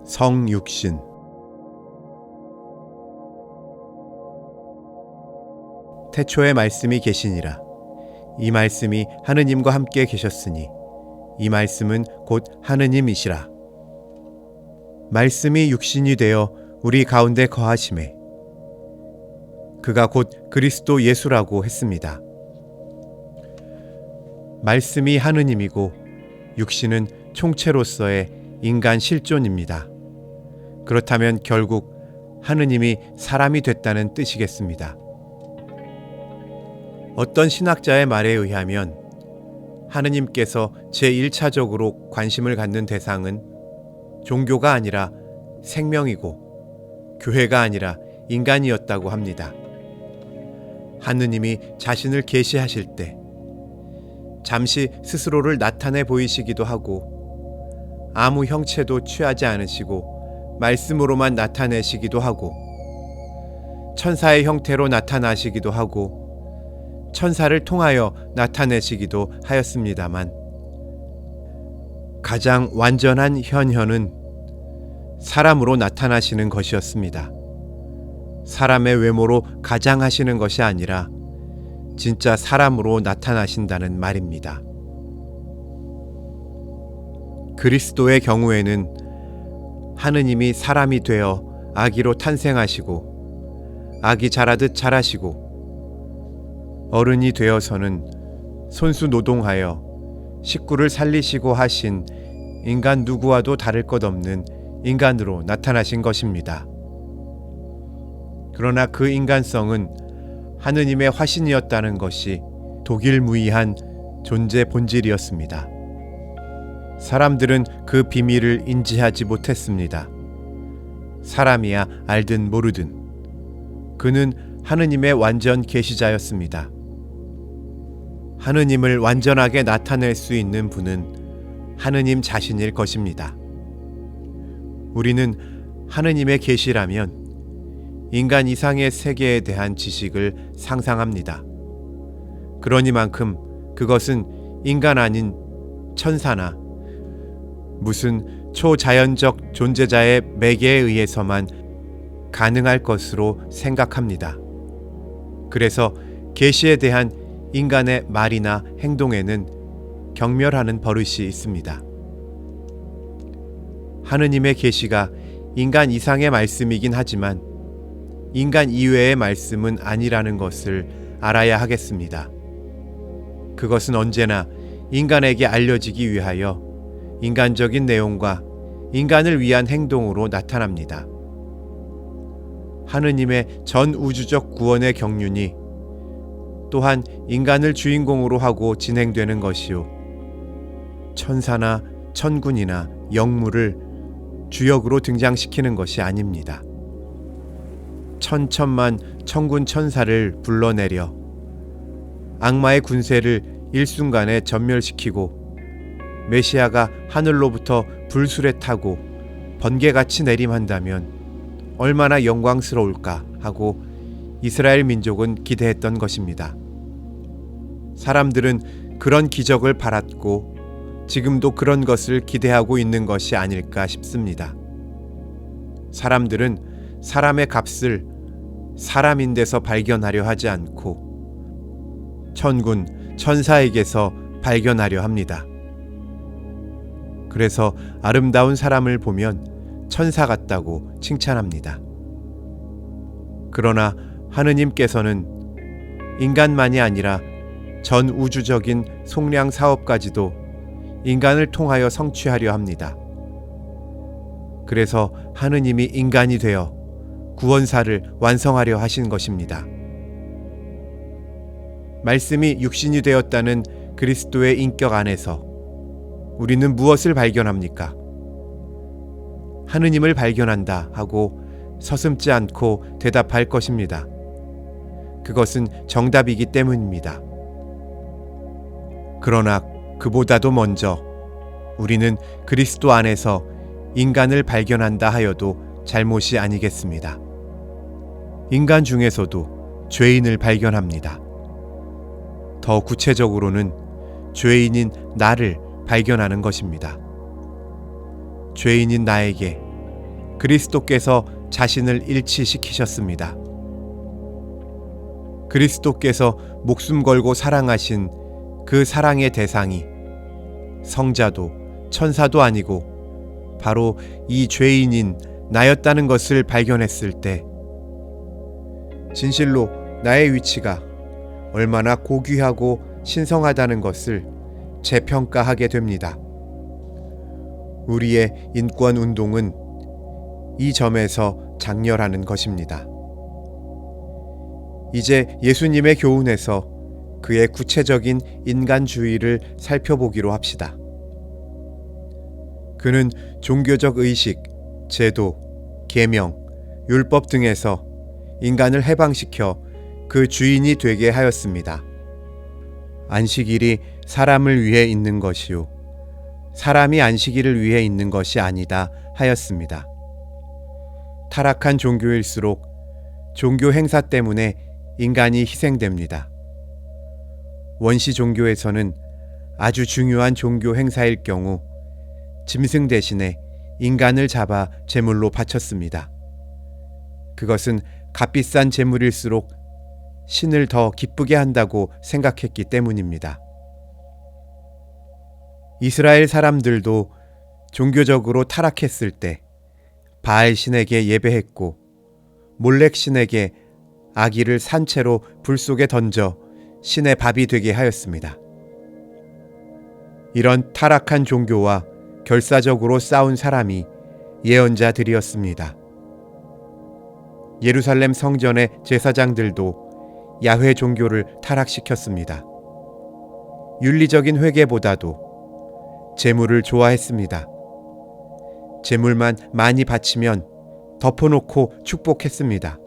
성육신. 태초에 말씀이 계시니라. 이 말씀이 하느님과 함께 계셨으니 이 말씀은 곧 하느님이시라. 말씀이 육신이 되어 우리 가운데 거하심에 그가 곧 그리스도 예수라고 했습니다. 말씀이 하느님이고 육신은 총체로서의 인간 실존입니다. 그렇다면 결국 하느님이 사람이 됐다는 뜻이겠습니다. 어떤 신학자의 말에 의하면 하느님께서 제1차적으로 관심을 갖는 대상은 종교가 아니라 생명이고 교회가 아니라 인간이었다고 합니다. 하느님이 자신을 계시하실 때 잠시 스스로를 나타내 보이시기도 하고 아무 형체도 취하지 않으시고 말씀으로만 나타내시기도 하고 천사의 형태로 나타나시기도 하고 천사를 통하여 나타내시기도 하였습니다만 가장 완전한 현현은 사람으로 나타나시는 것이었습니다. 사람의 외모로 가장하시는 것이 아니라 진짜 사람으로 나타나신다는 말입니다. 그리스도의 경우에는 하느님이 사람이 되어 아기로 탄생하시고 아기 자라듯 자라시고 어른이 되어서는 손수 노동하여 식구를 살리시고 하신 인간 누구와도 다를 것 없는 인간으로 나타나신 것입니다. 그러나 그 인간성은 하느님의 화신이었다는 것이 독일무이한 존재 본질이었습니다. 사람들은 그 비밀을 인지하지 못했습니다. 사람이야 알든 모르든 그는 하느님의 완전 계시자였습니다. 하느님을 완전하게 나타낼 수 있는 분은 하느님 자신일 것입니다. 우리는 하느님의 계시라면 인간 이상의 세계에 대한 지식을 상상합니다. 그러니만큼 그것은 인간 아닌 천사나 무슨 초자연적 존재자의 매개에 의해서만 가능할 것으로 생각합니다. 그래서 계시에 대한 인간의 말이나 행동에는 경멸하는 버릇이 있습니다. 하느님의 계시가 인간 이상의 말씀이긴 하지만 인간 이외의 말씀은 아니라는 것을 알아야 하겠습니다. 그것은 언제나 인간에게 알려지기 위하여 인간적인 내용과 인간을 위한 행동으로 나타납니다. 하느님의 전 우주적 구원의 경륜이 또한 인간을 주인공으로 하고 진행되는 것이요 천사나 천군이나 영물을 주역으로 등장시키는 것이 아닙니다. 천천만 천군 천사를 불러내려 악마의 군세를 일순간에 전멸시키고 메시아가 하늘로부터 불술에 타고 번개같이 내림한다면 얼마나 영광스러울까 하고 이스라엘 민족은 기대했던 것입니다. 사람들은 그런 기적을 바랐고 지금도 그런 것을 기대하고 있는 것이 아닐까 싶습니다. 사람들은 사람의 값을 사람인 데서 발견하려 하지 않고 천군, 천사에게서 발견하려 합니다. 그래서 아름다운 사람을 보면 천사 같다고 칭찬합니다. 그러나 하느님께서는 인간만이 아니라 전 우주적인 속량 사업까지도 인간을 통하여 성취하려 합니다. 그래서 하느님이 인간이 되어 구원사를 완성하려 하신 것입니다. 말씀이 육신이 되었다는 그리스도의 인격 안에서 우리는 무엇을 발견합니까? 하느님을 발견한다 하고 서슴지 않고 대답할 것입니다. 그것은 정답이기 때문입니다. 그러나 그보다도 먼저 우리는 그리스도 안에서 인간을 발견한다 하여도 잘못이 아니겠습니다. 인간 중에서도 죄인을 발견합니다. 더 구체적으로는 죄인인 나를 발견하는 것입니다. 죄인인 나에게 그리스도께서 자신을 일치시키셨습니다. 그리스도께서 목숨 걸고 사랑하신 그 사랑의 대상이 성자도 천사도 아니고 바로 이 죄인인 나였다는 것을 발견했을 때 진실로 나의 위치가 얼마나 고귀하고 신성하다는 것을 재평가하게 됩니다. 우리의 인권 운동은 이 점에서 장렬하는 것입니다. 이제 예수님의 교훈에서 그의 구체적인 인간주의를 살펴보기로 합시다. 그는 종교적 의식, 제도, 계명, 율법 등에서 인간을 해방시켜 그 주인이 되게 하였습니다. 안식일이 사람을 위해 있는 것이요 사람이 안식일을 위해 있는 것이 아니다 하였습니다. 타락한 종교일수록 종교 행사 때문에 인간이 희생됩니다. 원시 종교에서는 아주 중요한 종교 행사일 경우 짐승 대신에 인간을 잡아 제물로 바쳤습니다. 그것은 값비싼 제물일수록 신을 더 기쁘게 한다고 생각했기 때문입니다. 이스라엘 사람들도 종교적으로 타락했을 때 바알 신에게 예배했고 몰렉 신에게 아기를 산채로 불 속에 던져 신의 밥이 되게 하였습니다. 이런 타락한 종교와 결사적으로 싸운 사람이 예언자들이었습니다. 예루살렘 성전의 제사장들도 야훼 종교를 타락시켰습니다. 윤리적인 회개보다도 제물을 좋아했습니다. 제물만 많이 바치면 덮어놓고 축복했습니다.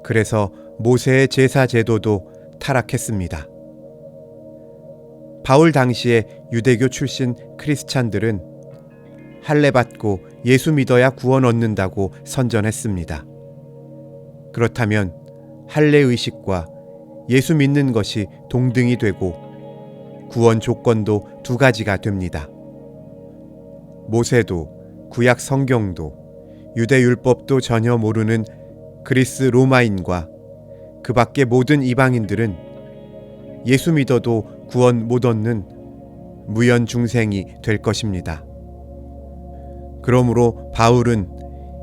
그래서 모세의 제사 제도도 타락했습니다. 바울 당시의 유대교 출신 크리스찬들은 할례 받고 예수 믿어야 구원 얻는다고 선전했습니다. 그렇다면 할례 의식과 예수 믿는 것이 동등이 되고 구원 조건도 두 가지가 됩니다. 모세도 구약 성경도 유대 율법도 전혀 모르는 그리스 로마인과 그 밖의 모든 이방인들은 예수 믿어도 구원 못 얻는 무연 중생이 될 것입니다. 그러므로 바울은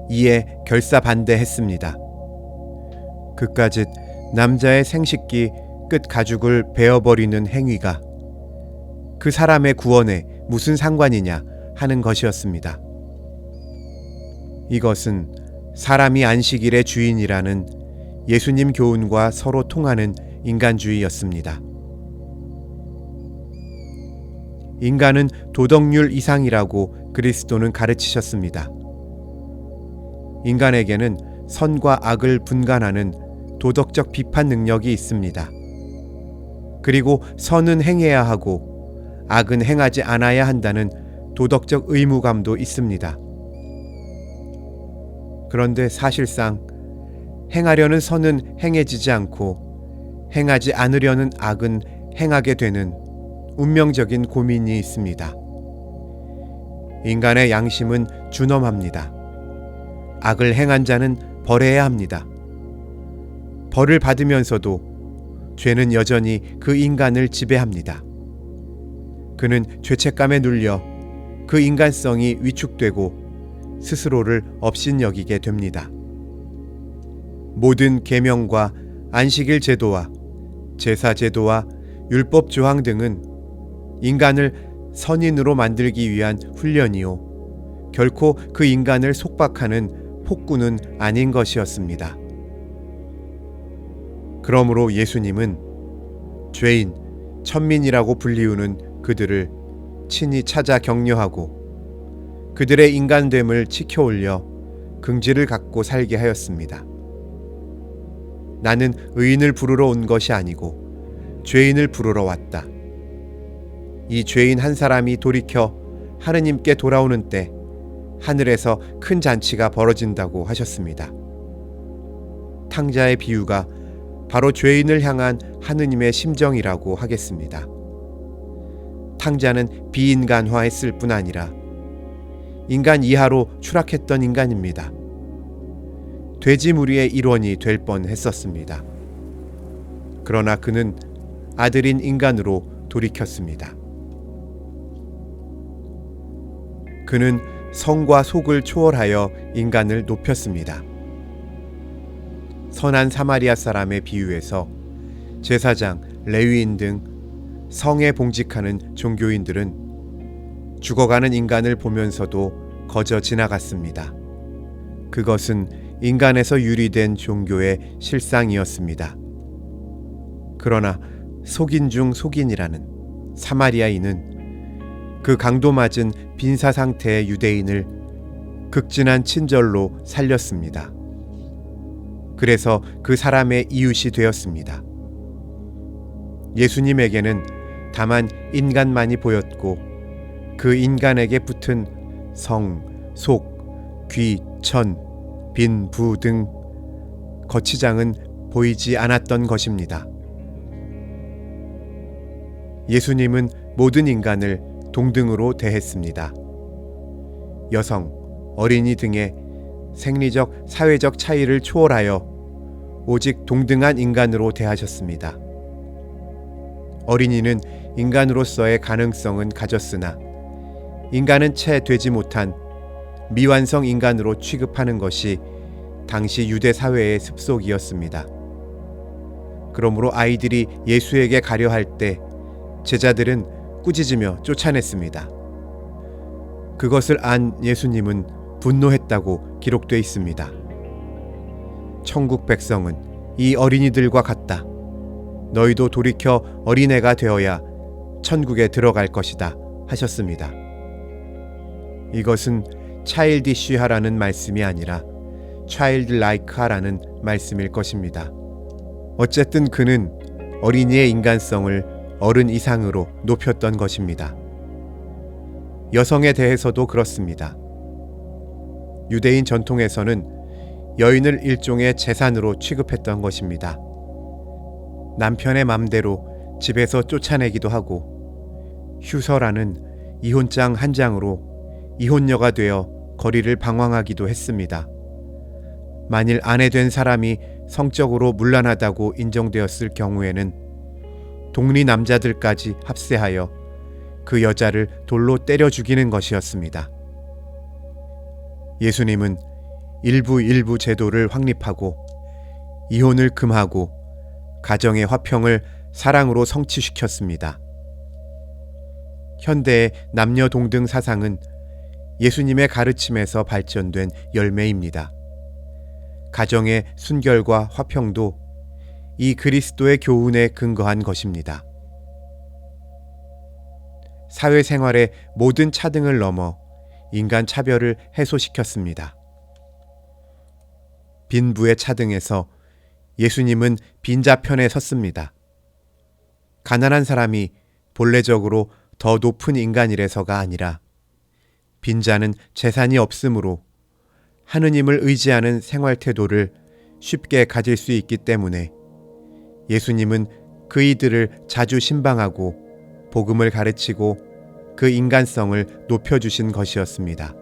이에 결사반대했습니다. 그까짓 남자의 생식기 끝 가죽을 베어버리는 행위가 그 사람의 구원에 무슨 상관이냐 하는 것이었습니다. 이것은 사람이 안식일의 주인이라는 예수님 교훈과 서로 통하는 인간주의였습니다. 인간은 도덕률 이상이라고 그리스도는 가르치셨습니다. 인간에게는 선과 악을 분간하는 도덕적 비판 능력이 있습니다. 그리고 선은 행해야 하고 악은 행하지 않아야 한다는 도덕적 의무감도 있습니다. 그런데 사실상 행하려는 선은 행해지지 않고 행하지 않으려는 악은 행하게 되는 운명적인 고민이 있습니다. 인간의 양심은 준엄합니다. 악을 행한 자는 벌해야 합니다. 벌을 받으면서도 죄는 여전히 그 인간을 지배합니다. 그는 죄책감에 눌려 그 인간성이 위축되고 스스로를 업신여기게 됩니다. 모든 계명과 안식일 제도와 제사 제도와 율법 조항 등은 인간을 선인으로 만들기 위한 훈련이요 결코 그 인간을 속박하는 폭군은 아닌 것이었습니다. 그러므로 예수님은 죄인, 천민이라고 불리우는 그들을 친히 찾아 격려하고 그들의 인간됨을 치켜올려 긍지를 갖고 살게 하였습니다. 나는 의인을 부르러 온 것이 아니고 죄인을 부르러 왔다. 이 죄인 한 사람이 돌이켜 하느님께 돌아오는 때 하늘에서 큰 잔치가 벌어진다고 하셨습니다. 탕자의 비유가 바로 죄인을 향한 하느님의 심정이라고 하겠습니다. 탕자는 비인간화했을 뿐 아니라 인간 이하로 추락했던 인간입니다. 돼지 무리의 일원이 될 뻔했었습니다. 그러나 그는 아들인 인간으로 돌이켰습니다. 그는 성과 속을 초월하여 인간을 높였습니다. 선한 사마리아 사람의 비유에서 제사장, 레위인 등 성에 봉직하는 종교인들은 죽어가는 인간을 보면서도 거저 지나갔습니다. 그것은 인간에서 유리된 종교의 실상이었습니다. 그러나 속인 중 속인이라는 사마리아인은 그 강도 맞은 빈사 상태의 유대인을 극진한 친절로 살렸습니다. 그래서 그 사람의 이웃이 되었습니다. 예수님에게는 다만 인간만이 보였고 그 인간에게 붙은 성, 속, 귀, 천, 빈, 부 등 거치장은 보이지 않았던 것입니다. 예수님은 모든 인간을 동등으로 대했습니다. 여성, 어린이 등의 생리적, 사회적 차이를 초월하여 오직 동등한 인간으로 대하셨습니다. 어린이는 인간으로서의 가능성은 가졌으나 인간은 채 되지 못한 미완성 인간으로 취급하는 것이 당시 유대 사회의 습속이었습니다. 그러므로 아이들이 예수에게 가려 할 때 제자들은 꾸짖으며 쫓아냈습니다. 그것을 안 예수님은 분노했다고 기록되어 있습니다. 천국 백성은 이 어린이들과 같다. 너희도 돌이켜 어린애가 되어야 천국에 들어갈 것이다 하셨습니다. 이것은 차일디쉬 하라는 말씀이 아니라 차일드 라이크 하라는 말씀일 것입니다. 어쨌든 그는 어린이의 인간성을 어른 이상으로 높였던 것입니다. 여성에 대해서도 그렇습니다. 유대인 전통에서는 여인을 일종의 재산으로 취급했던 것입니다. 남편의 맘대로 집에서 쫓아내기도 하고 휴서라는 이혼장 한 장으로 이혼녀가 되어 거리를 방황하기도 했습니다. 만일 아내 된 사람이 성적으로 문란하다고 인정되었을 경우에는 동리 남자들까지 합세하여 그 여자를 돌로 때려 죽이는 것이었습니다. 예수님은 일부 제도를 확립하고 이혼을 금하고 가정의 화평을 사랑으로 성취시켰습니다. 현대의 남녀 동등 사상은 예수님의 가르침에서 발전된 열매입니다. 가정의 순결과 화평도 이 그리스도의 교훈에 근거한 것입니다. 사회생활의 모든 차등을 넘어 인간 차별을 해소시켰습니다. 빈부의 차등에서 예수님은 빈자 편에 섰습니다. 가난한 사람이 본래적으로 더 높은 인간이라서가 아니라 빈자는 재산이 없으므로 하느님을 의지하는 생활 태도를 쉽게 가질 수 있기 때문에 예수님은 그이들을 자주 신방하고 복음을 가르치고 그 인간성을 높여주신 것이었습니다.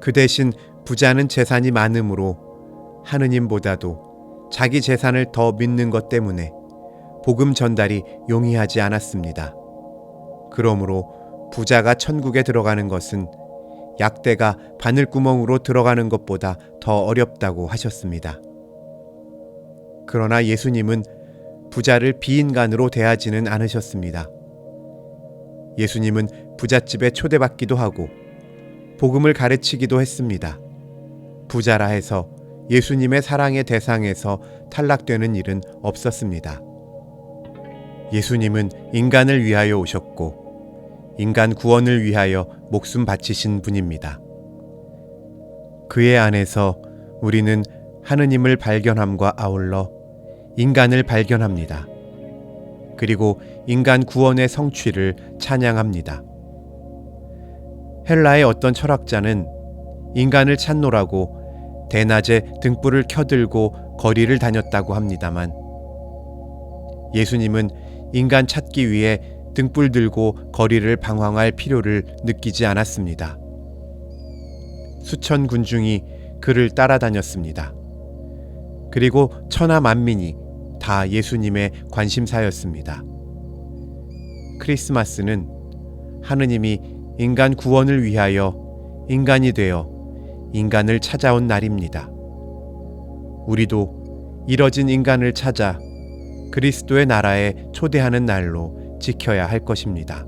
그 대신 부자는 재산이 많으므로 하느님보다도 자기 재산을 더 믿는 것 때문에 복음 전달이 용이하지 않았습니다. 그러므로 부자가 천국에 들어가는 것은 약대가 바늘구멍으로 들어가는 것보다 더 어렵다고 하셨습니다. 그러나 예수님은 부자를 비인간으로 대하지는 않으셨습니다. 예수님은 부잣집에 초대받기도 하고 복음을 가르치기도 했습니다. 부자라 해서 예수님의 사랑의 대상에서 탈락되는 일은 없었습니다. 예수님은 인간을 위하여 오셨고 인간 구원을 위하여 목숨 바치신 분입니다. 그의 안에서 우리는 하느님을 발견함과 아울러 인간을 발견합니다. 그리고 인간 구원의 성취를 찬양합니다. 헬라의 어떤 철학자는 인간을 찾노라고 대낮에 등불을 켜들고 거리를 다녔다고 합니다만 예수님은 인간 찾기 위해 등불 들고 거리를 방황할 필요를 느끼지 않았습니다. 수천 군중이 그를 따라다녔습니다. 그리고 천하 만민이 다 예수님의 관심사였습니다. 크리스마스는 하느님이 인간 구원을 위하여 인간이 되어 인간을 찾아온 날입니다. 우리도 이뤄진 인간을 찾아 그리스도의 나라에 초대하는 날로 지켜야 할 것입니다.